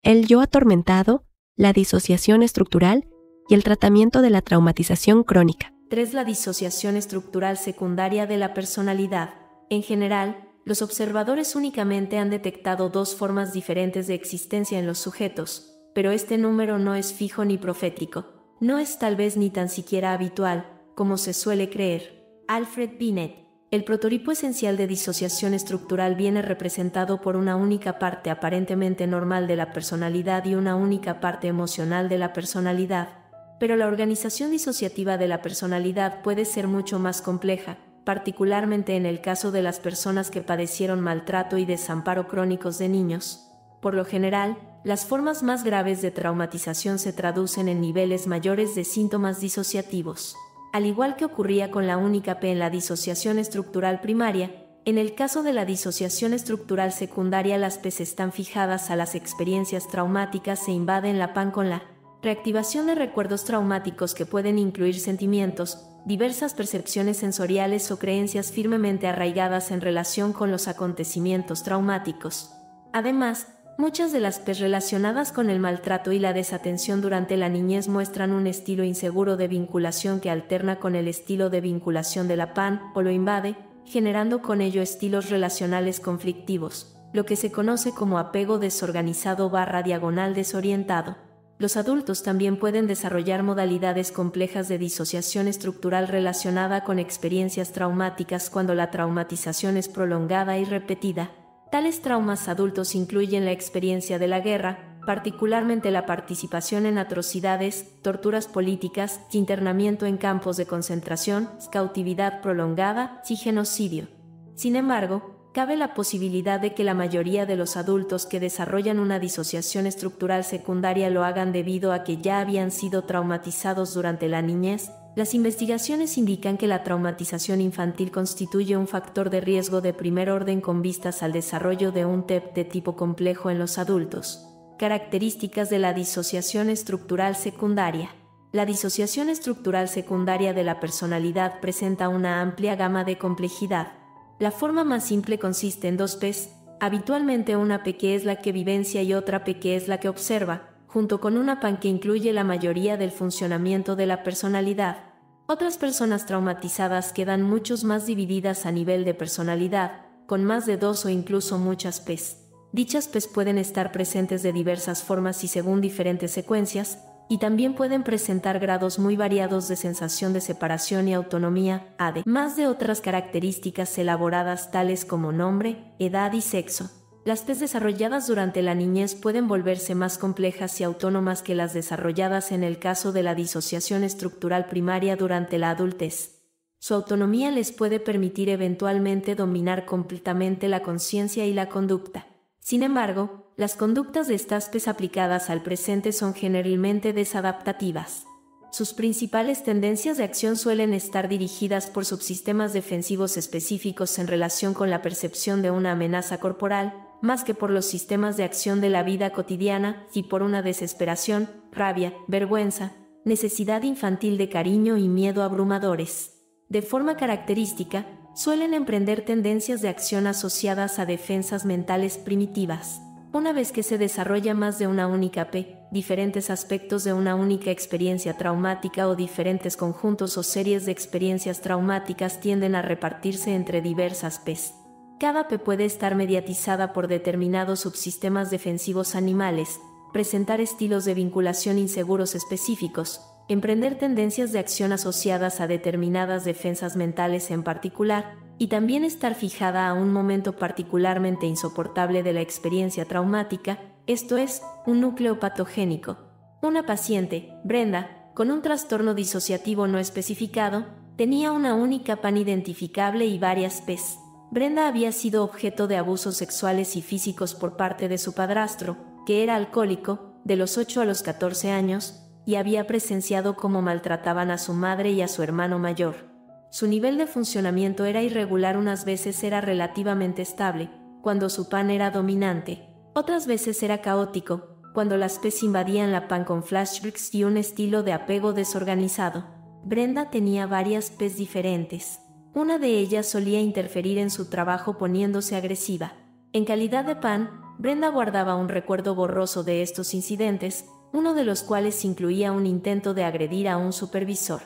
el yo atormentado, la disociación estructural y el tratamiento de la traumatización crónica. 3. La disociación estructural secundaria de la personalidad. En general, los observadores únicamente han detectado dos formas diferentes de existencia en los sujetos, pero este número no es fijo ni profético. No es tal vez ni tan siquiera habitual, como se suele creer. Alfred Binet. El prototipo esencial de disociación estructural viene representado por una única parte aparentemente normal de la personalidad y una única parte emocional de la personalidad. Pero la organización disociativa de la personalidad puede ser mucho más compleja, particularmente en el caso de las personas que padecieron maltrato y desamparo crónicos de niños. Por lo general, las formas más graves de traumatización se traducen en niveles mayores de síntomas disociativos. Al igual que ocurría con la única P en la disociación estructural primaria, en el caso de la disociación estructural secundaria las P's están fijadas a las experiencias traumáticas e invaden la PAN con la reactivación de recuerdos traumáticos que pueden incluir sentimientos, diversas percepciones sensoriales o creencias firmemente arraigadas en relación con los acontecimientos traumáticos. Además, muchas de las P's relacionadas con el maltrato y la desatención durante la niñez muestran un estilo inseguro de vinculación que alterna con el estilo de vinculación de la PAN o lo invade, generando con ello estilos relacionales conflictivos, lo que se conoce como apego desorganizado/diagonal desorientado. Los adultos también pueden desarrollar modalidades complejas de disociación estructural relacionada con experiencias traumáticas cuando la traumatización es prolongada y repetida. Tales traumas adultos incluyen la experiencia de la guerra, particularmente la participación en atrocidades, torturas políticas, internamiento en campos de concentración, cautividad prolongada y genocidio. Sin embargo, cabe la posibilidad de que la mayoría de los adultos que desarrollan una disociación estructural secundaria lo hagan debido a que ya habían sido traumatizados durante la niñez. Las investigaciones indican que la traumatización infantil constituye un factor de riesgo de primer orden con vistas al desarrollo de un TEP de tipo complejo en los adultos. Características de la disociación estructural secundaria. La disociación estructural secundaria de la personalidad presenta una amplia gama de complejidad. La forma más simple consiste en dos P's, habitualmente una P que es la que vivencia y otra P que es la que observa, junto con una PAN que incluye la mayoría del funcionamiento de la personalidad. Otras personas traumatizadas quedan muchos más divididas a nivel de personalidad, con más de dos o incluso muchas P's. Dichas P's pueden estar presentes de diversas formas y según diferentes secuencias, y también pueden presentar grados muy variados de sensación de separación y autonomía, además de otras características elaboradas tales como nombre, edad y sexo. Las P's desarrolladas durante la niñez pueden volverse más complejas y autónomas que las desarrolladas en el caso de la disociación estructural primaria durante la adultez. Su autonomía les puede permitir eventualmente dominar completamente la conciencia y la conducta. Sin embargo, las conductas de estas P's aplicadas al presente son generalmente desadaptativas. Sus principales tendencias de acción suelen estar dirigidas por subsistemas defensivos específicos en relación con la percepción de una amenaza corporal, más que por los sistemas de acción de la vida cotidiana y por una desesperación, rabia, vergüenza, necesidad infantil de cariño y miedo abrumadores. De forma característica, suelen emprender tendencias de acción asociadas a defensas mentales primitivas. Una vez que se desarrolla más de una única P, diferentes aspectos de una única experiencia traumática o diferentes conjuntos o series de experiencias traumáticas tienden a repartirse entre diversas P's. Cada P puede estar mediatizada por determinados subsistemas defensivos animales, presentar estilos de vinculación inseguros específicos, emprender tendencias de acción asociadas a determinadas defensas mentales en particular, y también estar fijada a un momento particularmente insoportable de la experiencia traumática, esto es, un núcleo patogénico. Una paciente, Brenda, con un trastorno disociativo no especificado, tenía una única PAN identificable y varias P's. Brenda había sido objeto de abusos sexuales y físicos por parte de su padrastro, que era alcohólico, de los 8 a los 14 años, y había presenciado cómo maltrataban a su madre y a su hermano mayor. Su nivel de funcionamiento era irregular, unas veces era relativamente estable, cuando su PAN era dominante, otras veces era caótico, cuando las P's invadían la PAN con flashbacks y un estilo de apego desorganizado. Brenda tenía varias P's diferentes. Una de ellas solía interferir en su trabajo poniéndose agresiva. En calidad de PAN, Brenda guardaba un recuerdo borroso de estos incidentes, uno de los cuales incluía un intento de agredir a un supervisor.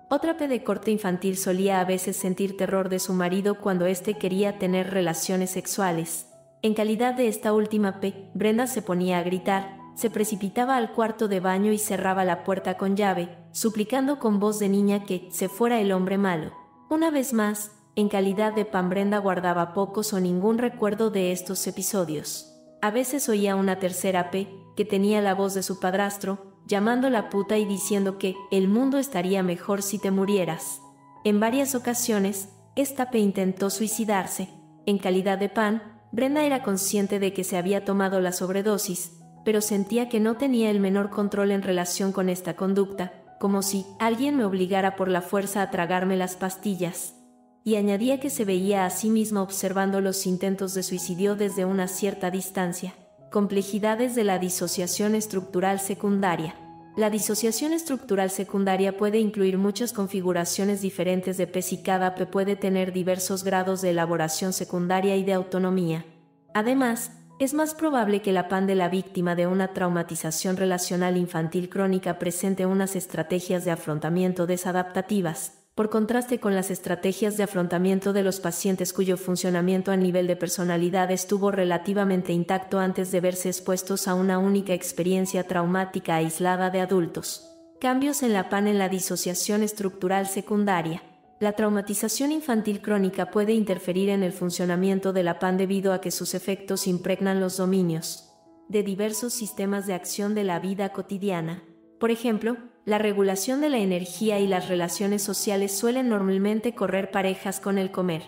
Otra P de corte infantil solía a veces sentir terror de su marido cuando éste quería tener relaciones sexuales. En calidad de esta última P, Brenda se ponía a gritar, se precipitaba al cuarto de baño y cerraba la puerta con llave, suplicando con voz de niña que se fuera el hombre malo. Una vez más, en calidad de Pam, Brenda guardaba pocos o ningún recuerdo de estos episodios. A veces oía una tercera P, que tenía la voz de su padrastro, llamándola puta y diciendo que el mundo estaría mejor si te murieras. En varias ocasiones, esta P intentó suicidarse. En calidad de Pan, Brenda era consciente de que se había tomado la sobredosis, pero sentía que no tenía el menor control en relación con esta conducta, como si alguien me obligara por la fuerza a tragarme las pastillas. Y añadía que se veía a sí misma observando los intentos de suicidio desde una cierta distancia. Complejidades de la disociación estructural secundaria. La disociación estructural secundaria puede incluir muchas configuraciones diferentes de P y cada P puede tener diversos grados de elaboración secundaria y de autonomía. Además, es más probable que la PAN de la víctima de una traumatización relacional infantil crónica presente unas estrategias de afrontamiento desadaptativas, por contraste con las estrategias de afrontamiento de los pacientes cuyo funcionamiento a nivel de personalidad estuvo relativamente intacto antes de verse expuestos a una única experiencia traumática aislada de adultos. Cambios en la PAN en la disociación estructural secundaria. La traumatización infantil crónica puede interferir en el funcionamiento de la PAN debido a que sus efectos impregnan los dominios de diversos sistemas de acción de la vida cotidiana. Por ejemplo, la regulación de la energía y las relaciones sociales suelen normalmente correr parejas con el comer.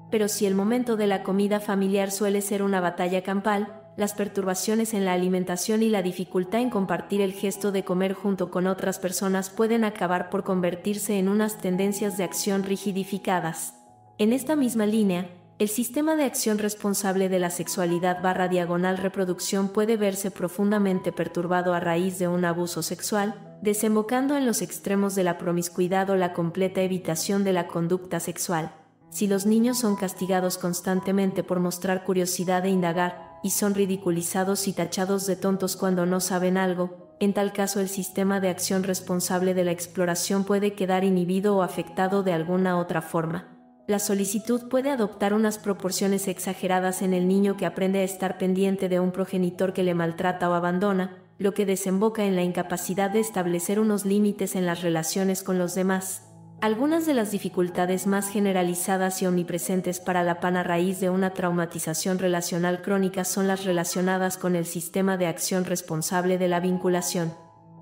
Pero si el momento de la comida familiar suele ser una batalla campal, las perturbaciones en la alimentación y la dificultad en compartir el gesto de comer junto con otras personas pueden acabar por convertirse en unas tendencias de acción rigidificadas. En esta misma línea, el sistema de acción responsable de la sexualidad / reproducción puede verse profundamente perturbado a raíz de un abuso sexual, desembocando en los extremos de la promiscuidad o la completa evitación de la conducta sexual. Si los niños son castigados constantemente por mostrar curiosidad e indagar, y son ridiculizados y tachados de tontos cuando no saben algo, en tal caso el sistema de acción responsable de la exploración puede quedar inhibido o afectado de alguna otra forma. La solicitud puede adoptar unas proporciones exageradas en el niño que aprende a estar pendiente de un progenitor que le maltrata o abandona, lo que desemboca en la incapacidad de establecer unos límites en las relaciones con los demás. Algunas de las dificultades más generalizadas y omnipresentes para la PAN a raíz de una traumatización relacional crónica son las relacionadas con el sistema de acción responsable de la vinculación.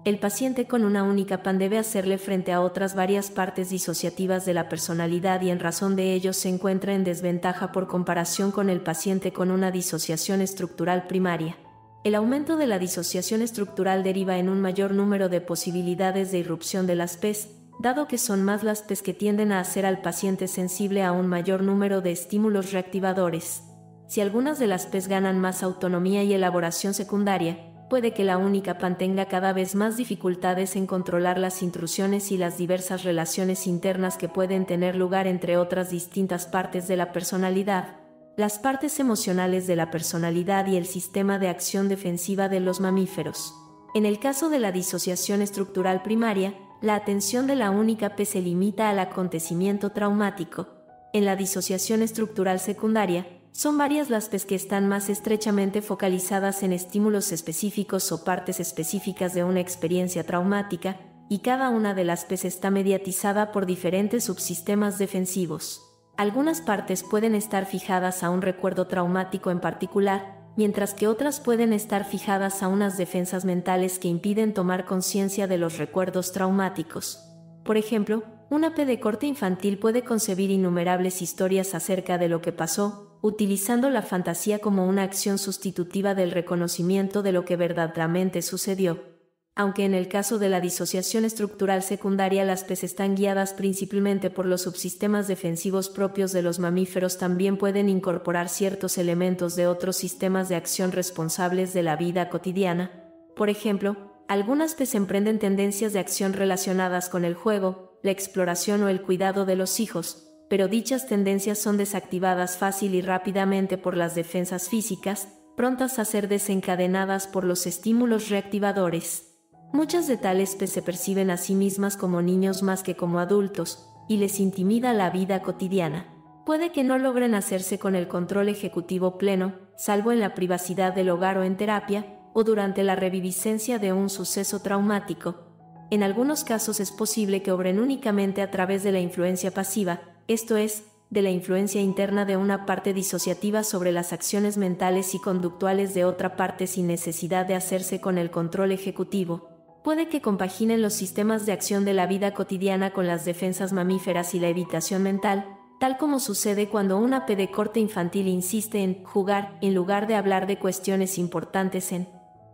El paciente con una única PAN debe hacerle frente a otras varias partes disociativas de la personalidad y en razón de ello se encuentra en desventaja por comparación con el paciente con una disociación estructural primaria. El aumento de la disociación estructural deriva en un mayor número de posibilidades de irrupción de las PES, dado que son más las PES que tienden a hacer al paciente sensible a un mayor número de estímulos reactivadores. Si algunas de las PES ganan más autonomía y elaboración secundaria, puede que la única PAN tenga cada vez más dificultades en controlar las intrusiones y las diversas relaciones internas que pueden tener lugar entre otras distintas partes de la personalidad, las partes emocionales de la personalidad y el sistema de acción defensiva de los mamíferos. En el caso de la disociación estructural primaria, la atención de la única P se limita al acontecimiento traumático. En la disociación estructural secundaria, son varias las P's que están más estrechamente focalizadas en estímulos específicos o partes específicas de una experiencia traumática, y cada una de las P's está mediatizada por diferentes subsistemas defensivos. Algunas partes pueden estar fijadas a un recuerdo traumático en particular, mientras que otras pueden estar fijadas a unas defensas mentales que impiden tomar conciencia de los recuerdos traumáticos. Por ejemplo, una P de corte infantil puede concebir innumerables historias acerca de lo que pasó, utilizando la fantasía como una acción sustitutiva del reconocimiento de lo que verdaderamente sucedió. Aunque en el caso de la disociación estructural secundaria las P's están guiadas principalmente por los subsistemas defensivos propios de los mamíferos, también pueden incorporar ciertos elementos de otros sistemas de acción responsables de la vida cotidiana. Por ejemplo, algunas P's emprenden tendencias de acción relacionadas con el juego, la exploración o el cuidado de los hijos, pero dichas tendencias son desactivadas fácil y rápidamente por las defensas físicas, prontas a ser desencadenadas por los estímulos reactivadores. Muchas de tales PES se perciben a sí mismas como niños más que como adultos, y les intimida la vida cotidiana. Puede que no logren hacerse con el control ejecutivo pleno, salvo en la privacidad del hogar o en terapia, o durante la reviviscencia de un suceso traumático. En algunos casos es posible que obren únicamente a través de la influencia pasiva, esto es, de la influencia interna de una parte disociativa sobre las acciones mentales y conductuales de otra parte sin necesidad de hacerse con el control ejecutivo. Puede que compaginen los sistemas de acción de la vida cotidiana con las defensas mamíferas y la evitación mental, tal como sucede cuando una P de corte infantil insiste en jugar en lugar de hablar de cuestiones importantes en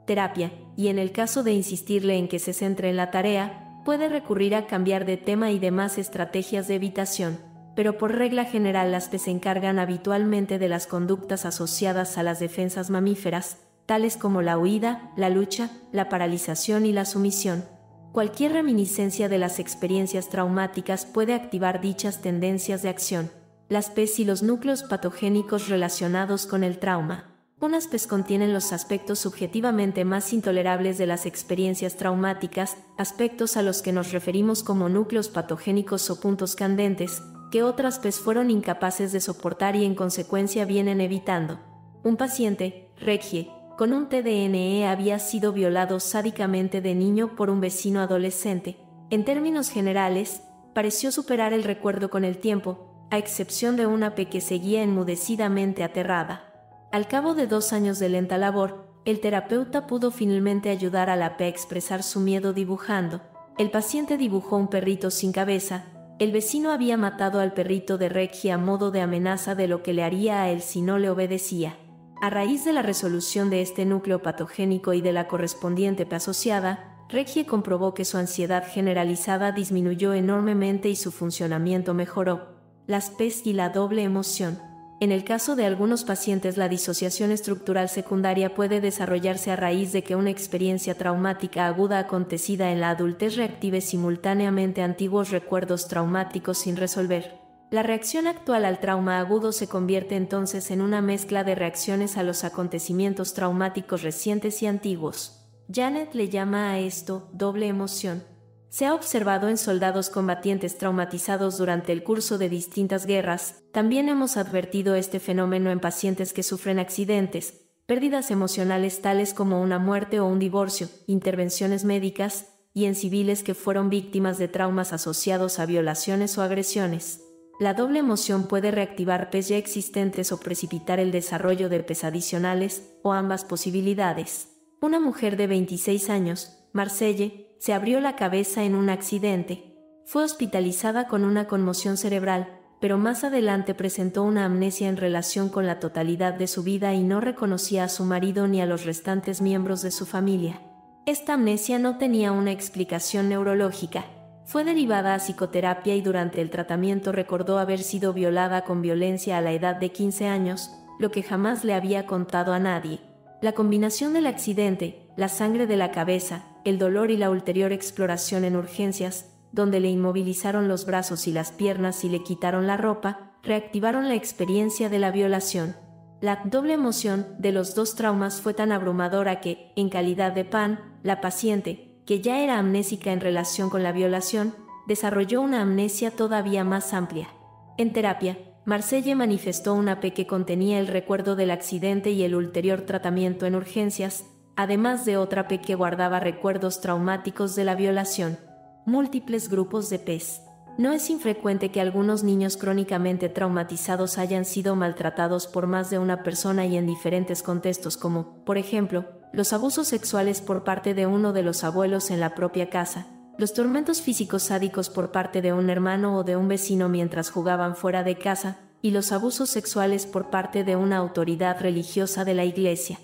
terapia, y en el caso de insistirle en que se centre en la tarea, puede recurrir a cambiar de tema y demás estrategias de evitación, pero por regla general las P se encargan habitualmente de las conductas asociadas a las defensas mamíferas, tales como la huida, la lucha, la paralización y la sumisión. Cualquier reminiscencia de las experiencias traumáticas puede activar dichas tendencias de acción. Las PES y los núcleos patogénicos relacionados con el trauma. Unas PES contienen los aspectos subjetivamente más intolerables de las experiencias traumáticas, aspectos a los que nos referimos como núcleos patogénicos o puntos candentes, que otras PES fueron incapaces de soportar y en consecuencia vienen evitando. Un paciente, Regie, con un TDNE había sido violado sádicamente de niño por un vecino adolescente. En términos generales, pareció superar el recuerdo con el tiempo, a excepción de una P que seguía enmudecidamente aterrada. Al cabo de 2 años de lenta labor, el terapeuta pudo finalmente ayudar a la P a expresar su miedo dibujando. El paciente dibujó un perrito sin cabeza. El vecino había matado al perrito de Regie a modo de amenaza de lo que le haría a él si no le obedecía. A raíz de la resolución de este núcleo patogénico y de la correspondiente P asociada, Regie comprobó que su ansiedad generalizada disminuyó enormemente y su funcionamiento mejoró. Las PES y la doble emoción. En el caso de algunos pacientes, la disociación estructural secundaria puede desarrollarse a raíz de que una experiencia traumática aguda acontecida en la adultez reactive simultáneamente antiguos recuerdos traumáticos sin resolver. La reacción actual al trauma agudo se convierte entonces en una mezcla de reacciones a los acontecimientos traumáticos recientes y antiguos. Janet le llama a esto doble emoción. Se ha observado en soldados combatientes traumatizados durante el curso de distintas guerras. También hemos advertido este fenómeno en pacientes que sufren accidentes, pérdidas emocionales tales como una muerte o un divorcio, intervenciones médicas, y en civiles que fueron víctimas de traumas asociados a violaciones o agresiones. La doble emoción puede reactivar PES ya existentes o precipitar el desarrollo de PES adicionales, o ambas posibilidades. Una mujer de 26 años, Marcelle, se abrió la cabeza en un accidente. Fue hospitalizada con una conmoción cerebral, pero más adelante presentó una amnesia en relación con la totalidad de su vida y no reconocía a su marido ni a los restantes miembros de su familia. Esta amnesia no tenía una explicación neurológica. Fue derivada a psicoterapia y durante el tratamiento recordó haber sido violada con violencia a la edad de 15 años, lo que jamás le había contado a nadie. La combinación del accidente, la sangre de la cabeza, el dolor y la ulterior exploración en urgencias, donde le inmovilizaron los brazos y las piernas y le quitaron la ropa, reactivaron la experiencia de la violación. La doble emoción de los dos traumas fue tan abrumadora que, en calidad de PAN, la paciente, que ya era amnésica en relación con la violación, desarrolló una amnesia todavía más amplia. En terapia, Marcelle manifestó una P que contenía el recuerdo del accidente y el ulterior tratamiento en urgencias, además de otra P que guardaba recuerdos traumáticos de la violación. Múltiples grupos de PES. No es infrecuente que algunos niños crónicamente traumatizados hayan sido maltratados por más de una persona y en diferentes contextos como, por ejemplo, los abusos sexuales por parte de uno de los abuelos en la propia casa, los tormentos físicos sádicos por parte de un hermano o de un vecino mientras jugaban fuera de casa, y los abusos sexuales por parte de una autoridad religiosa de la iglesia.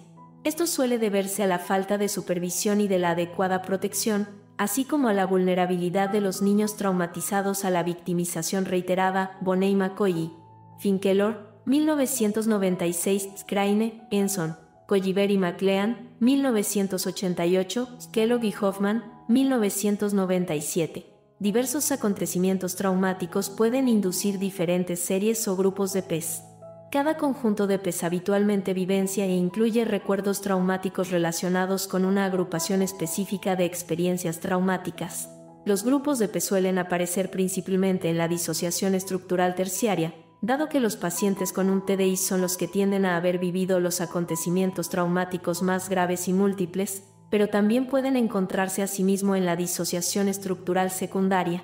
Esto suele deberse a la falta de supervisión y de la adecuada protección, así como a la vulnerabilidad de los niños traumatizados a la victimización reiterada. Bonney McCoy, Finkelor, 1996, Scrine, Enson, Colliver y McLean, 1988, Kellogg y Hoffman, 1997. Diversos acontecimientos traumáticos pueden inducir diferentes series o grupos de PES. Cada conjunto de PES habitualmente vivencia e incluye recuerdos traumáticos relacionados con una agrupación específica de experiencias traumáticas. Los grupos de PES suelen aparecer principalmente en la disociación estructural terciaria, dado que los pacientes con un TDI son los que tienden a haber vivido los acontecimientos traumáticos más graves y múltiples, pero también pueden encontrarse a sí mismo en la disociación estructural secundaria.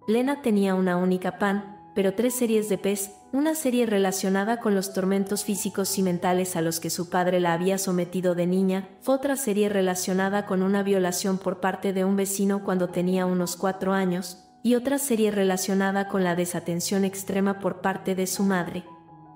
Lena tenía una única PAN, pero 3 series de PES, una serie relacionada con los tormentos físicos y mentales a los que su padre la había sometido de niña, otra serie relacionada con una violación por parte de un vecino cuando tenía unos 4 años, y otra serie relacionada con la desatención extrema por parte de su madre.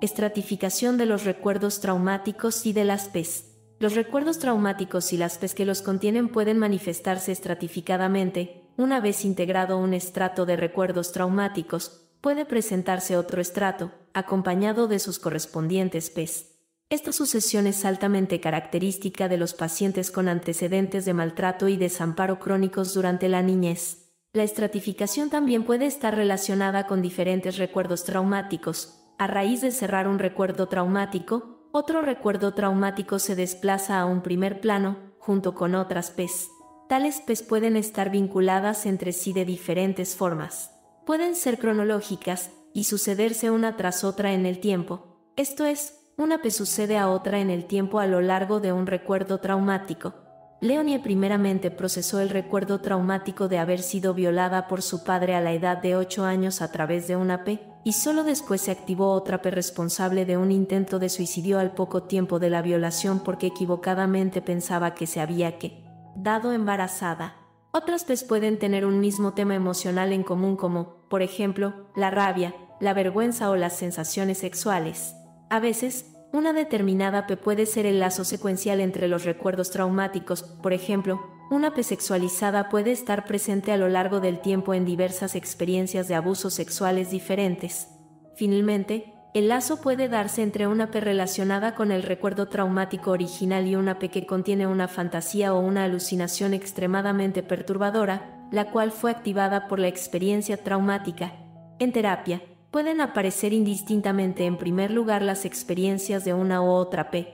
Estratificación de los recuerdos traumáticos y de las PES. Los recuerdos traumáticos y las PES que los contienen pueden manifestarse estratificadamente. Una vez integrado un estrato de recuerdos traumáticos, puede presentarse otro estrato, acompañado de sus correspondientes PES. Esta sucesión es altamente característica de los pacientes con antecedentes de maltrato y desamparo crónicos durante la niñez. La estratificación también puede estar relacionada con diferentes recuerdos traumáticos. A raíz de cerrar un recuerdo traumático, otro recuerdo traumático se desplaza a un primer plano, junto con otras PES. Tales PES pueden estar vinculadas entre sí de diferentes formas. Pueden ser cronológicas y sucederse una tras otra en el tiempo. Esto es, una PES sucede a otra en el tiempo a lo largo de un recuerdo traumático. Leonie primeramente procesó el recuerdo traumático de haber sido violada por su padre a la edad de 8 años a través de una PES, y solo después se activó otra PES responsable de un intento de suicidio al poco tiempo de la violación porque equivocadamente pensaba que se había quedado embarazada. Otras PES pueden tener un mismo tema emocional en común como, por ejemplo, la rabia, la vergüenza o las sensaciones sexuales. A veces, una determinada PES puede ser el lazo secuencial entre los recuerdos traumáticos. Por ejemplo, una PES sexualizada puede estar presente a lo largo del tiempo en diversas experiencias de abusos sexuales diferentes. Finalmente, el lazo puede darse entre una PES relacionada con el recuerdo traumático original y una PES que contiene una fantasía o una alucinación extremadamente perturbadora, la cual fue activada por la experiencia traumática. En terapia, pueden aparecer indistintamente en primer lugar las experiencias de una u otra PES.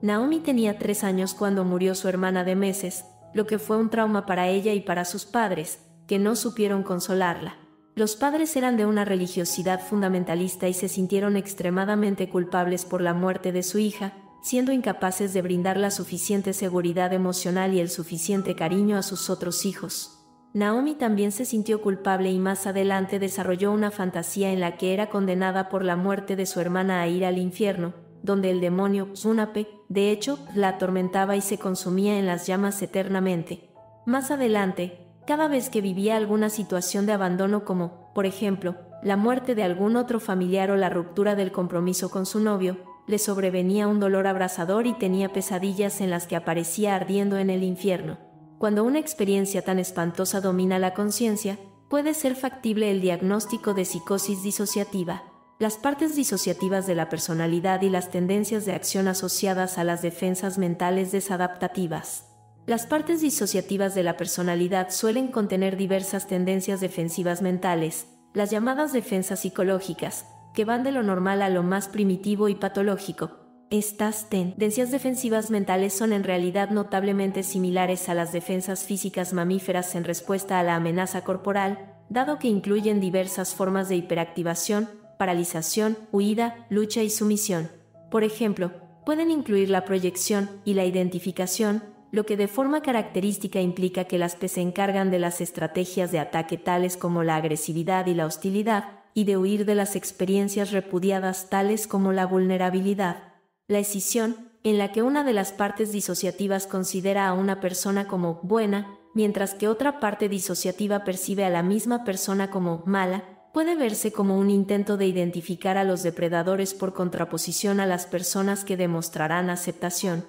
Naomi tenía 3 años cuando murió su hermana de meses, lo que fue un trauma para ella y para sus padres, que no supieron consolarla. Los padres eran de una religiosidad fundamentalista y se sintieron extremadamente culpables por la muerte de su hija, siendo incapaces de brindar la suficiente seguridad emocional y el suficiente cariño a sus otros hijos. Naomi también se sintió culpable y más adelante desarrolló una fantasía en la que era condenada por la muerte de su hermana a ir al infierno, donde el demonio, Sunape, de hecho, la atormentaba y se consumía en las llamas eternamente. Más adelante, cada vez que vivía alguna situación de abandono como, por ejemplo, la muerte de algún otro familiar o la ruptura del compromiso con su novio, le sobrevenía un dolor abrasador y tenía pesadillas en las que aparecía ardiendo en el infierno. Cuando una experiencia tan espantosa domina la conciencia, puede ser factible el diagnóstico de psicosis disociativa. Las partes disociativas de la personalidad y las tendencias de acción asociadas a las defensas mentales desadaptativas. Las partes disociativas de la personalidad suelen contener diversas tendencias defensivas mentales, las llamadas defensas psicológicas, que van de lo normal a lo más primitivo y patológico. Estas tendencias defensivas mentales son en realidad notablemente similares a las defensas físicas mamíferas en respuesta a la amenaza corporal, dado que incluyen diversas formas de hiperactivación, paralización, huida, lucha y sumisión. Por ejemplo, pueden incluir la proyección y la identificación, lo que de forma característica implica que las PES se encargan de las estrategias de ataque tales como la agresividad y la hostilidad, y de huir de las experiencias repudiadas tales como la vulnerabilidad. La escisión, en la que una de las partes disociativas considera a una persona como buena, mientras que otra parte disociativa percibe a la misma persona como mala, puede verse como un intento de identificar a los depredadores por contraposición a las personas que demostrarán aceptación.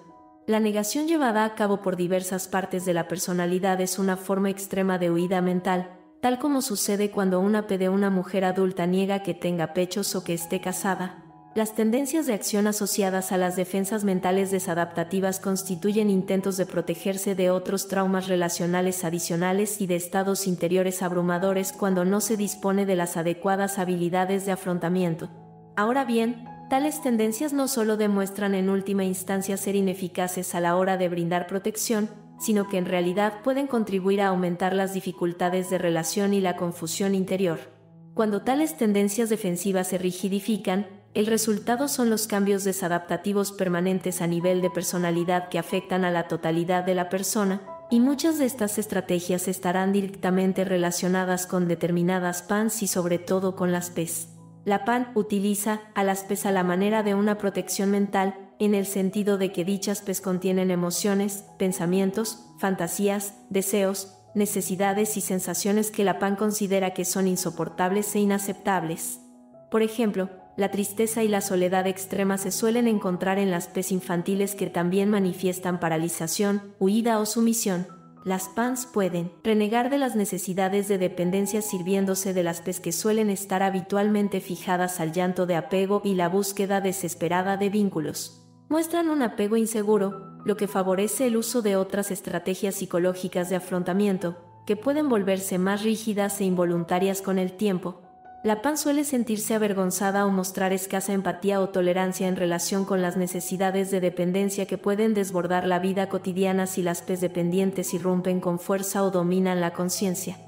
La negación llevada a cabo por diversas partes de la personalidad es una forma extrema de huida mental, tal como sucede cuando una PES de una mujer adulta niega que tenga pechos o que esté casada. Las tendencias de acción asociadas a las defensas mentales desadaptativas constituyen intentos de protegerse de otros traumas relacionales adicionales y de estados interiores abrumadores cuando no se dispone de las adecuadas habilidades de afrontamiento. Ahora bien, Tales tendencias no solo demuestran en última instancia ser ineficaces a la hora de brindar protección, sino que en realidad pueden contribuir a aumentar las dificultades de relación y la confusión interior. Cuando tales tendencias defensivas se rigidifican, el resultado son los cambios desadaptativos permanentes a nivel de personalidad que afectan a la totalidad de la persona, y muchas de estas estrategias estarán directamente relacionadas con determinadas PANs y sobre todo con las PES. La PAN utiliza a las PES a la manera de una protección mental, en el sentido de que dichas PES contienen emociones, pensamientos, fantasías, deseos, necesidades y sensaciones que la PAN considera que son insoportables e inaceptables. Por ejemplo, la tristeza y la soledad extrema se suelen encontrar en las PES infantiles que también manifiestan paralización, huida o sumisión. Las PANs pueden renegar de las necesidades de dependencia sirviéndose de las PES que suelen estar habitualmente fijadas al llanto de apego y la búsqueda desesperada de vínculos. Muestran un apego inseguro, lo que favorece el uso de otras estrategias psicológicas de afrontamiento, que pueden volverse más rígidas e involuntarias con el tiempo. La PAN suele sentirse avergonzada o mostrar escasa empatía o tolerancia en relación con las necesidades de dependencia que pueden desbordar la vida cotidiana si las PES dependientes irrumpen con fuerza o dominan la conciencia.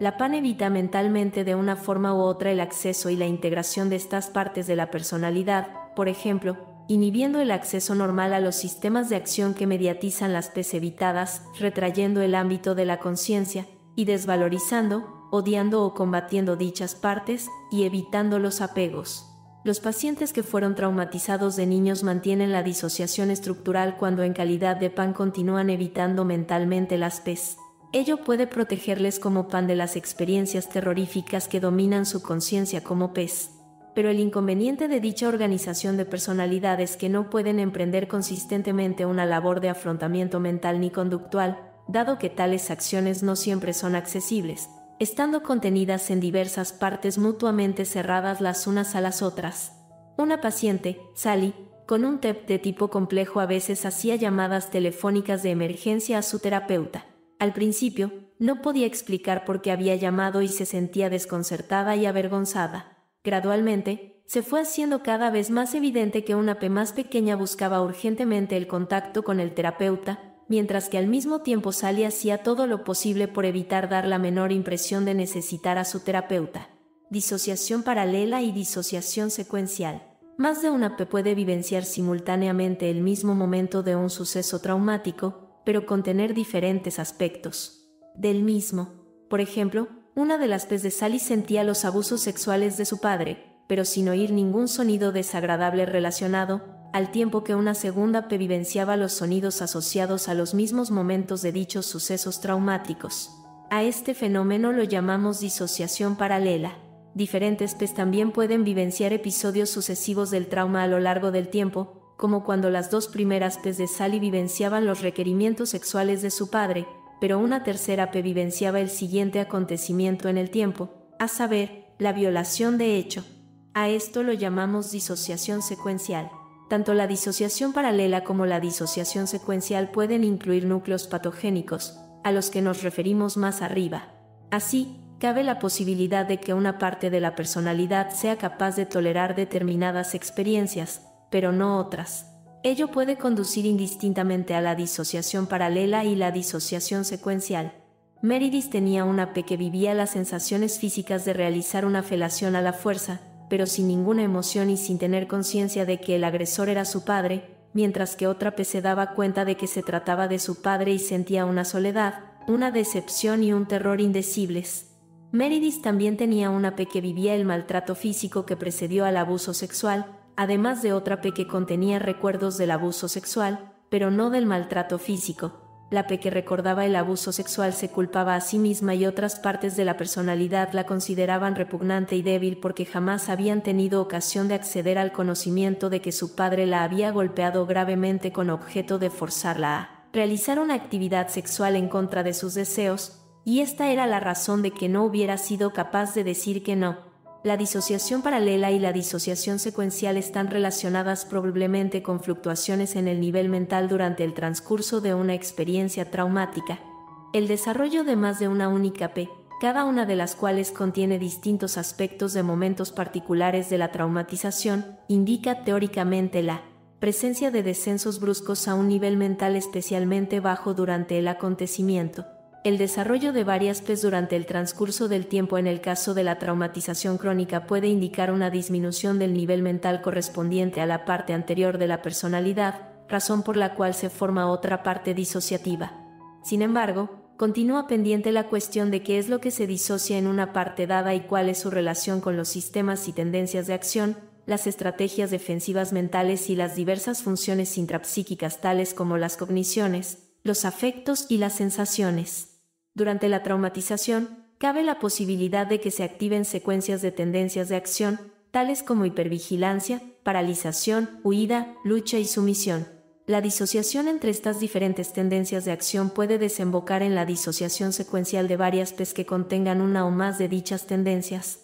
La PAN evita mentalmente de una forma u otra el acceso y la integración de estas partes de la personalidad, por ejemplo, inhibiendo el acceso normal a los sistemas de acción que mediatizan las PES evitadas, retrayendo el ámbito de la conciencia, y desvalorizando, odiando o combatiendo dichas partes, y evitando los apegos. Los pacientes que fueron traumatizados de niños mantienen la disociación estructural cuando en calidad de PAN continúan evitando mentalmente las PES. Ello puede protegerles como PAN de las experiencias terroríficas que dominan su conciencia como PES. Pero el inconveniente de dicha organización de personalidad es que no pueden emprender consistentemente una labor de afrontamiento mental ni conductual, dado que tales acciones no siempre son accesibles, estando contenidas en diversas partes mutuamente cerradas las unas a las otras. Una paciente, Sally, con un TEP de tipo complejo a veces hacía llamadas telefónicas de emergencia a su terapeuta. Al principio, no podía explicar por qué había llamado y se sentía desconcertada y avergonzada. Gradualmente, se fue haciendo cada vez más evidente que una P más pequeña buscaba urgentemente el contacto con el terapeuta, mientras que al mismo tiempo Sally hacía todo lo posible por evitar dar la menor impresión de necesitar a su terapeuta. Disociación paralela y disociación secuencial. Más de una P puede vivenciar simultáneamente el mismo momento de un suceso traumático, pero contener diferentes aspectos del mismo. Por ejemplo, una de las P's de Sally sentía los abusos sexuales de su padre, pero sin oír ningún sonido desagradable relacionado, al tiempo que una segunda P vivenciaba los sonidos asociados a los mismos momentos de dichos sucesos traumáticos. A este fenómeno lo llamamos disociación paralela. Diferentes P's también pueden vivenciar episodios sucesivos del trauma a lo largo del tiempo, como cuando las dos primeras P's de Sally vivenciaban los requerimientos sexuales de su padre, pero una tercera P vivenciaba el siguiente acontecimiento en el tiempo, a saber, la violación de hecho. A esto lo llamamos disociación secuencial. Tanto la disociación paralela como la disociación secuencial pueden incluir núcleos patogénicos, a los que nos referimos más arriba. Así, cabe la posibilidad de que una parte de la personalidad sea capaz de tolerar determinadas experiencias, pero no otras. Ello puede conducir indistintamente a la disociación paralela y la disociación secuencial. Meredith tenía una P que vivía las sensaciones físicas de realizar una felación a la fuerza, pero sin ninguna emoción y sin tener conciencia de que el agresor era su padre, mientras que otra P se daba cuenta de que se trataba de su padre y sentía una soledad, una decepción y un terror indecibles. Meredith también tenía una P que vivía el maltrato físico que precedió al abuso sexual, además de otra P que contenía recuerdos del abuso sexual, pero no del maltrato físico. La P que recordaba el abuso sexual se culpaba a sí misma y otras partes de la personalidad la consideraban repugnante y débil porque jamás habían tenido ocasión de acceder al conocimiento de que su padre la había golpeado gravemente con objeto de forzarla a realizar una actividad sexual en contra de sus deseos, y esta era la razón de que no hubiera sido capaz de decir que no. La disociación paralela y la disociación secuencial están relacionadas probablemente con fluctuaciones en el nivel mental durante el transcurso de una experiencia traumática. El desarrollo de más de una única P cada una de las cuales contiene distintos aspectos de momentos particulares de la traumatización, indica teóricamente la presencia de descensos bruscos a un nivel mental especialmente bajo durante el acontecimiento. El desarrollo de varias PES durante el transcurso del tiempo en el caso de la traumatización crónica puede indicar una disminución del nivel mental correspondiente a la parte anterior de la personalidad, razón por la cual se forma otra parte disociativa. Sin embargo, continúa pendiente la cuestión de qué es lo que se disocia en una parte dada y cuál es su relación con los sistemas y tendencias de acción, las estrategias defensivas mentales y las diversas funciones intrapsíquicas tales como las cogniciones, los afectos y las sensaciones. Durante la traumatización, cabe la posibilidad de que se activen secuencias de tendencias de acción, tales como hipervigilancia, paralización, huida, lucha y sumisión. La disociación entre estas diferentes tendencias de acción puede desembocar en la disociación secuencial de varias PES que contengan una o más de dichas tendencias.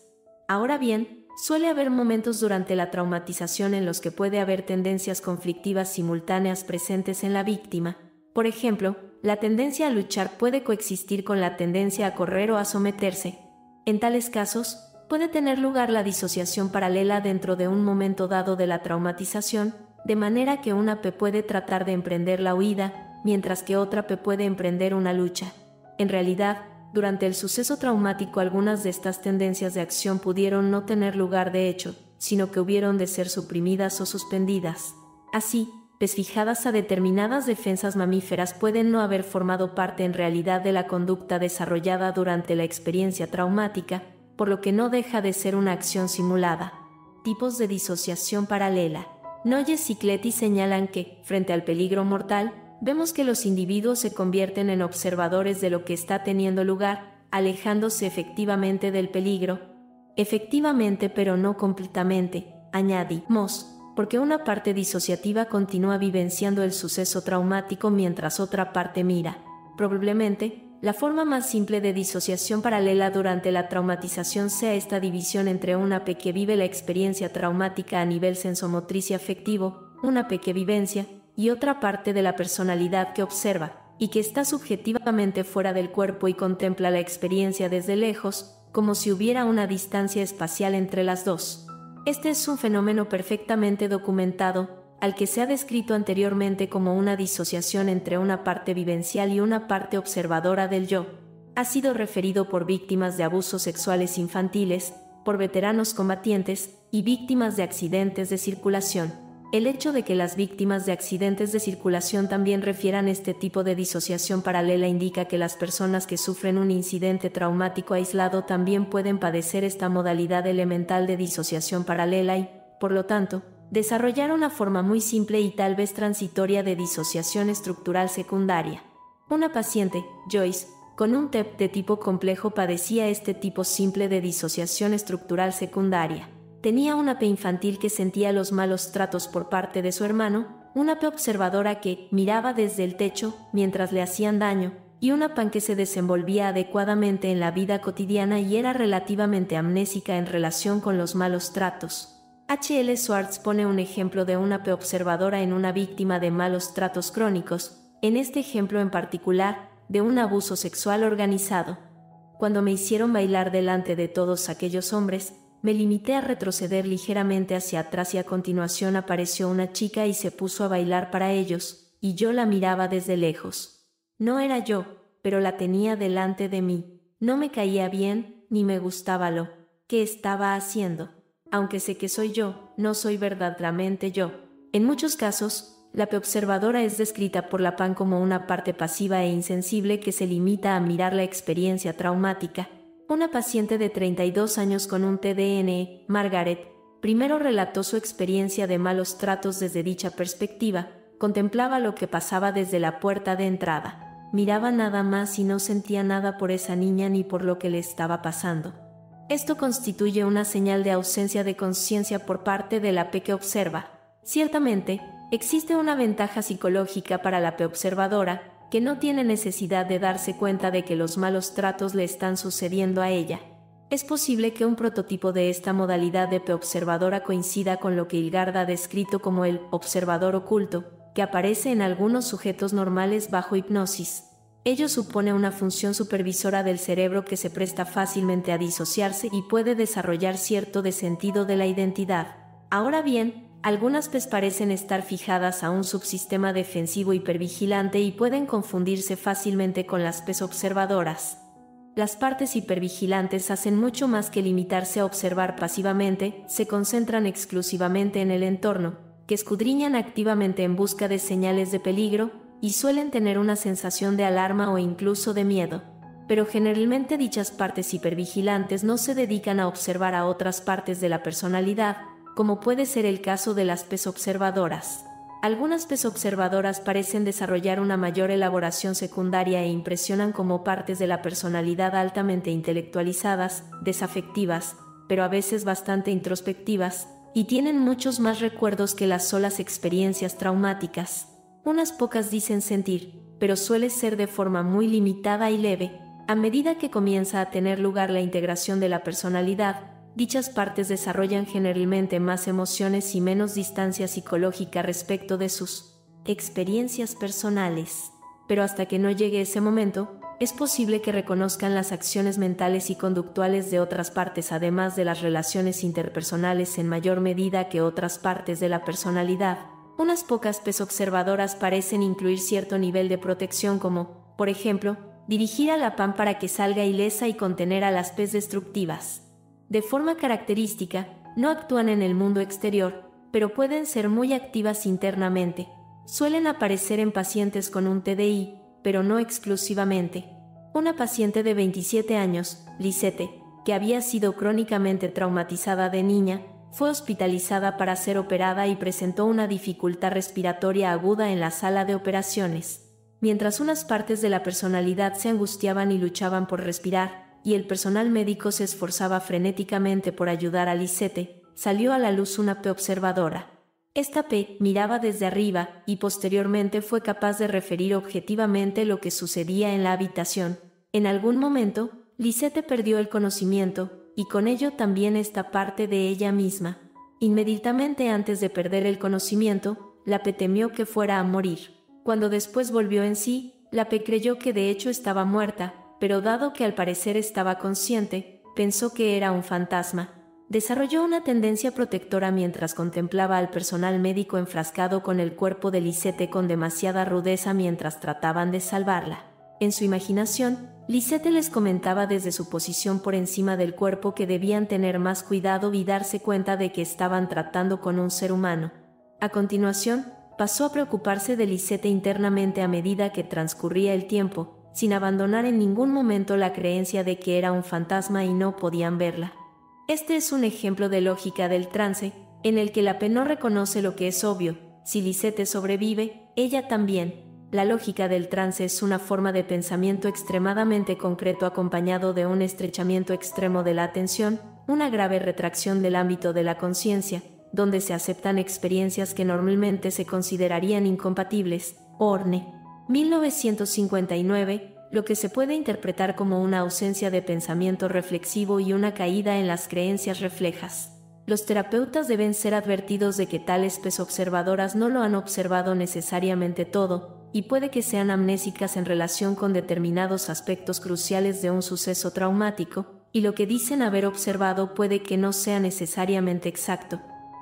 Ahora bien, suele haber momentos durante la traumatización en los que puede haber tendencias conflictivas simultáneas presentes en la víctima. Por ejemplo, la tendencia a luchar puede coexistir con la tendencia a correr o a someterse. En tales casos, puede tener lugar la disociación paralela dentro de un momento dado de la traumatización, de manera que una P puede tratar de emprender la huida, mientras que otra P puede emprender una lucha. En realidad, durante el suceso traumático algunas de estas tendencias de acción pudieron no tener lugar de hecho, sino que hubieron de ser suprimidas o suspendidas. Así, PES fijadas a determinadas defensas mamíferas pueden no haber formado parte en realidad de la conducta desarrollada durante la experiencia traumática, por lo que no deja de ser una acción simulada. Tipos de disociación paralela. Noyes y Cleti señalan que, frente al peligro mortal, vemos que los individuos se convierten en observadores de lo que está teniendo lugar, alejándose efectivamente del peligro. Efectivamente, pero no completamente, añadimos, porque una parte disociativa continúa vivenciando el suceso traumático mientras otra parte mira. Probablemente, la forma más simple de disociación paralela durante la traumatización sea esta división entre una P que vive la experiencia traumática a nivel sensomotriz y afectivo, una P que vivencia, y otra parte de la personalidad que observa, y que está subjetivamente fuera del cuerpo y contempla la experiencia desde lejos, como si hubiera una distancia espacial entre las dos. Este es un fenómeno perfectamente documentado, al que se ha descrito anteriormente como una disociación entre una parte vivencial y una parte observadora del yo. Ha sido referido por víctimas de abusos sexuales infantiles, por veteranos combatientes y víctimas de accidentes de circulación. El hecho de que las víctimas de accidentes de circulación también refieran este tipo de disociación paralela indica que las personas que sufren un incidente traumático aislado también pueden padecer esta modalidad elemental de disociación paralela y, por lo tanto, desarrollar una forma muy simple y tal vez transitoria de disociación estructural secundaria. Una paciente, Joyce, con un TEP de tipo complejo padecía este tipo simple de disociación estructural secundaria. Tenía una P infantil que sentía los malos tratos por parte de su hermano, una P observadora que miraba desde el techo mientras le hacían daño, y una PAN que se desenvolvía adecuadamente en la vida cotidiana y era relativamente amnésica en relación con los malos tratos. H.L. Swartz pone un ejemplo de una P observadora en una víctima de malos tratos crónicos, en este ejemplo en particular, de un abuso sexual organizado. Cuando me hicieron bailar delante de todos aquellos hombres, me limité a retroceder ligeramente hacia atrás y a continuación apareció una chica y se puso a bailar para ellos, y yo la miraba desde lejos. No era yo, pero la tenía delante de mí. No me caía bien, ni me gustaba lo que estaba haciendo. Aunque sé que soy yo, no soy verdaderamente yo. En muchos casos, la P observadora es descrita por la PAN como una parte pasiva e insensible que se limita a mirar la experiencia traumática. Una paciente de 32 años con un TDNE, Margaret, primero relató su experiencia de malos tratos desde dicha perspectiva, contemplaba lo que pasaba desde la puerta de entrada, miraba nada más y no sentía nada por esa niña ni por lo que le estaba pasando. Esto constituye una señal de ausencia de conciencia por parte de la P que observa. Ciertamente, existe una ventaja psicológica para la P observadora, que no tiene necesidad de darse cuenta de que los malos tratos le están sucediendo a ella. Es posible que un prototipo de esta modalidad de P observadora coincida con lo que Hilgard ha descrito como el observador oculto, que aparece en algunos sujetos normales bajo hipnosis. Ello supone una función supervisora del cerebro que se presta fácilmente a disociarse y puede desarrollar cierto sentido de la identidad. Ahora bien, algunas PES parecen estar fijadas a un subsistema defensivo hipervigilante y pueden confundirse fácilmente con las PES observadoras. Las partes hipervigilantes hacen mucho más que limitarse a observar pasivamente, se concentran exclusivamente en el entorno, que escudriñan activamente en busca de señales de peligro, y suelen tener una sensación de alarma o incluso de miedo. Pero generalmente dichas partes hipervigilantes no se dedican a observar a otras partes de la personalidad, como puede ser el caso de las PES observadoras. Algunas PES observadoras parecen desarrollar una mayor elaboración secundaria e impresionan como partes de la personalidad altamente intelectualizadas, desafectivas, pero a veces bastante introspectivas, y tienen muchos más recuerdos que las solas experiencias traumáticas. Unas pocas dicen sentir, pero suele ser de forma muy limitada y leve. A medida que comienza a tener lugar la integración de la personalidad, dichas partes desarrollan generalmente más emociones y menos distancia psicológica respecto de sus experiencias personales. Pero hasta que no llegue ese momento, es posible que reconozcan las acciones mentales y conductuales de otras partes, además de las relaciones interpersonales en mayor medida que otras partes de la personalidad. Unas pocas PES observadoras parecen incluir cierto nivel de protección como, por ejemplo, dirigir a la PAM para que salga ilesa y contener a las PES destructivas. De forma característica, no actúan en el mundo exterior, pero pueden ser muy activas internamente. Suelen aparecer en pacientes con un TDI, pero no exclusivamente. Una paciente de 27 años, Lisette, que había sido crónicamente traumatizada de niña, fue hospitalizada para ser operada y presentó una dificultad respiratoria aguda en la sala de operaciones. Mientras unas partes de la personalidad se angustiaban y luchaban por respirar, y el personal médico se esforzaba frenéticamente por ayudar a Lisette, salió a la luz una P observadora. Esta P miraba desde arriba y posteriormente fue capaz de referir objetivamente lo que sucedía en la habitación. En algún momento, Lisette perdió el conocimiento, y con ello también esta parte de ella misma. Inmediatamente antes de perder el conocimiento, la P temió que fuera a morir. Cuando después volvió en sí, la P creyó que de hecho estaba muerta, pero dado que al parecer estaba consciente, pensó que era un fantasma. Desarrolló una tendencia protectora mientras contemplaba al personal médico enfrascado con el cuerpo de Lisette con demasiada rudeza mientras trataban de salvarla. En su imaginación, Lisette les comentaba desde su posición por encima del cuerpo que debían tener más cuidado y darse cuenta de que estaban tratando con un ser humano. A continuación, pasó a preocuparse de Lisette internamente a medida que transcurría el tiempo, sin abandonar en ningún momento la creencia de que era un fantasma y no podían verla. Este es un ejemplo de lógica del trance, en el que la P no reconoce lo que es obvio. Si Lisette sobrevive, ella también. La lógica del trance es una forma de pensamiento extremadamente concreto acompañado de un estrechamiento extremo de la atención, una grave retracción del ámbito de la conciencia, donde se aceptan experiencias que normalmente se considerarían incompatibles. Horne, 1959, lo que se puede interpretar como una ausencia de pensamiento reflexivo y una caída en las creencias reflejas. Los terapeutas deben ser advertidos de que tales PES observadoras no lo han observado necesariamente todo, y puede que sean amnésicas en relación con determinados aspectos cruciales de un suceso traumático, y lo que dicen haber observado puede que no sea necesariamente exacto.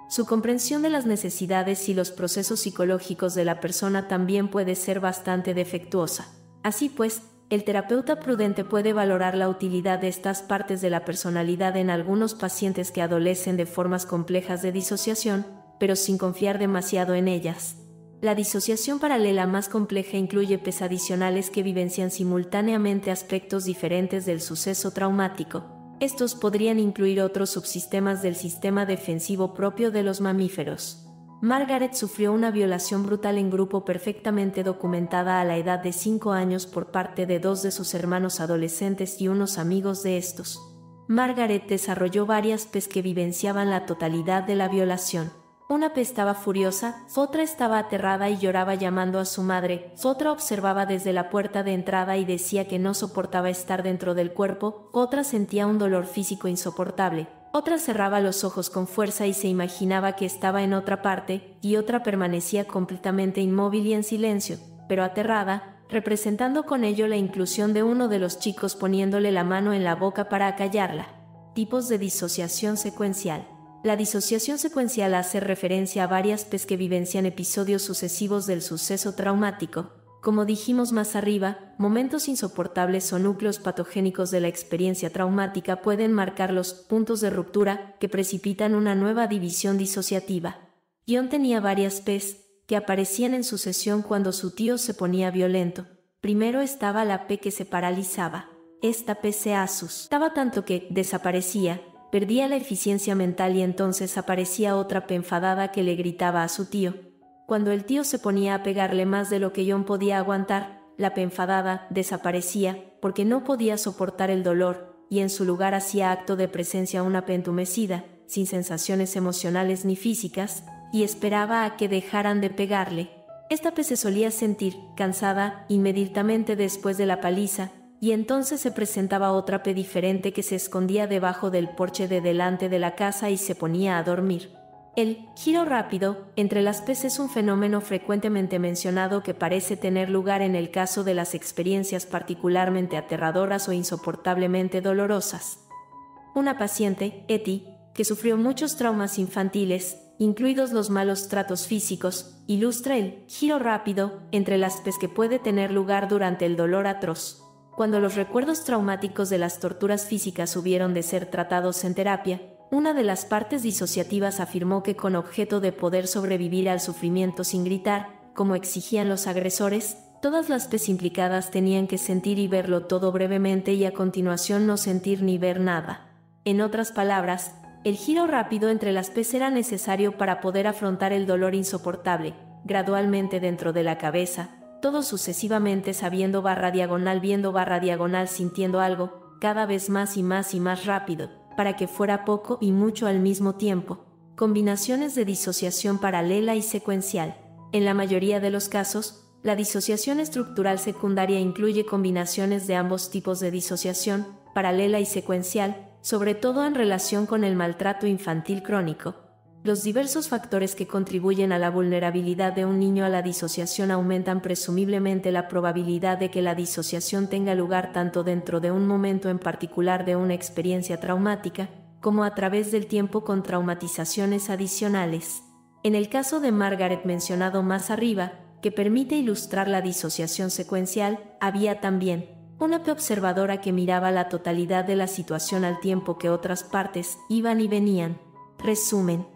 Su comprensión de las necesidades y los procesos psicológicos de la persona también puede ser bastante defectuosa. Así pues, el terapeuta prudente puede valorar la utilidad de estas partes de la personalidad en algunos pacientes que adolecen de formas complejas de disociación, pero sin confiar demasiado en ellas. La disociación paralela más compleja incluye PES adicionales que vivencian simultáneamente aspectos diferentes del suceso traumático. Estos podrían incluir otros subsistemas del sistema defensivo propio de los mamíferos. Margaret sufrió una violación brutal en grupo perfectamente documentada a la edad de 5 años por parte de 2 de sus hermanos adolescentes y unos amigos de estos. Margaret desarrolló varias PES que vivenciaban la totalidad de la violación. Una P estaba furiosa, otra estaba aterrada y lloraba llamando a su madre, otra observaba desde la puerta de entrada y decía que no soportaba estar dentro del cuerpo, otra sentía un dolor físico insoportable, otra cerraba los ojos con fuerza y se imaginaba que estaba en otra parte, y otra permanecía completamente inmóvil y en silencio, pero aterrada, representando con ello la inclusión de uno de los chicos poniéndole la mano en la boca para acallarla. Tipos de disociación secuencial. La disociación secuencial hace referencia a varias PES que vivencian episodios sucesivos del suceso traumático. Como dijimos más arriba, momentos insoportables o núcleos patogénicos de la experiencia traumática pueden marcar los puntos de ruptura que precipitan una nueva división disociativa. John tenía varias PES que aparecían en sucesión cuando su tío se ponía violento. Primero estaba la P que se paralizaba. Esta P se asustaba tanto que desaparecía, perdía la eficiencia mental y entonces aparecía otra P enfadada que le gritaba a su tío. Cuando el tío se ponía a pegarle más de lo que John podía aguantar, la P enfadada desaparecía porque no podía soportar el dolor y en su lugar hacía acto de presencia una P entumecida, sin sensaciones emocionales ni físicas, y esperaba a que dejaran de pegarle. Esta P se solía sentir cansada inmediatamente después de la paliza, y entonces se presentaba otra P diferente que se escondía debajo del porche de delante de la casa y se ponía a dormir. El giro rápido entre las P's es un fenómeno frecuentemente mencionado que parece tener lugar en el caso de las experiencias particularmente aterradoras o insoportablemente dolorosas. Una paciente, Etty, que sufrió muchos traumas infantiles, incluidos los malos tratos físicos, ilustra el giro rápido entre las P's que puede tener lugar durante el dolor atroz. Cuando los recuerdos traumáticos de las torturas físicas hubieron de ser tratados en terapia, una de las partes disociativas afirmó que con objeto de poder sobrevivir al sufrimiento sin gritar, como exigían los agresores, todas las P's implicadas tenían que sentir y verlo todo brevemente y a continuación no sentir ni ver nada. En otras palabras, el giro rápido entre las P's era necesario para poder afrontar el dolor insoportable, gradualmente dentro de la cabeza, todo sucesivamente sabiendo /diagonal viendo /diagonal sintiendo algo, cada vez más y más y más rápido, para que fuera poco y mucho al mismo tiempo. Combinaciones de disociación paralela y secuencial. En la mayoría de los casos, la disociación estructural secundaria incluye combinaciones de ambos tipos de disociación, paralela y secuencial, sobre todo en relación con el maltrato infantil crónico. Los diversos factores que contribuyen a la vulnerabilidad de un niño a la disociación aumentan presumiblemente la probabilidad de que la disociación tenga lugar tanto dentro de un momento en particular de una experiencia traumática, como a través del tiempo con traumatizaciones adicionales. En el caso de Margaret mencionado más arriba, que permite ilustrar la disociación secuencial, había también una P observadora que miraba la totalidad de la situación al tiempo que otras partes iban y venían. Resumen.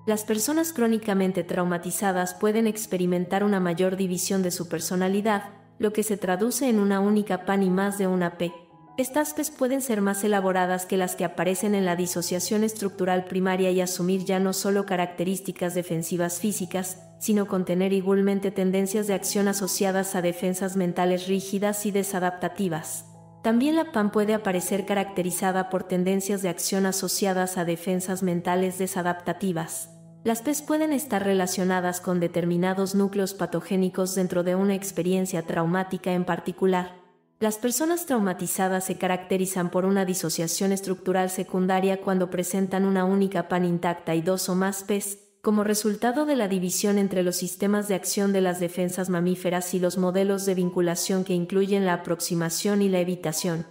Las personas crónicamente traumatizadas pueden experimentar una mayor división de su personalidad, lo que se traduce en una única PAN y más de una P. Estas P's pueden ser más elaboradas que las que aparecen en la disociación estructural primaria y asumir ya no solo características defensivas físicas, sino contener igualmente tendencias de acción asociadas a defensas mentales rígidas y desadaptativas. También la PAN puede aparecer caracterizada por tendencias de acción asociadas a defensas mentales desadaptativas. Las P's pueden estar relacionadas con determinados núcleos patogénicos dentro de una experiencia traumática en particular. Las personas traumatizadas se caracterizan por una disociación estructural secundaria cuando presentan una única PAN intacta y dos o más P's, como resultado de la división entre los sistemas de acción de las defensas mamíferas y los modelos de vinculación que incluyen la aproximación y la evitación.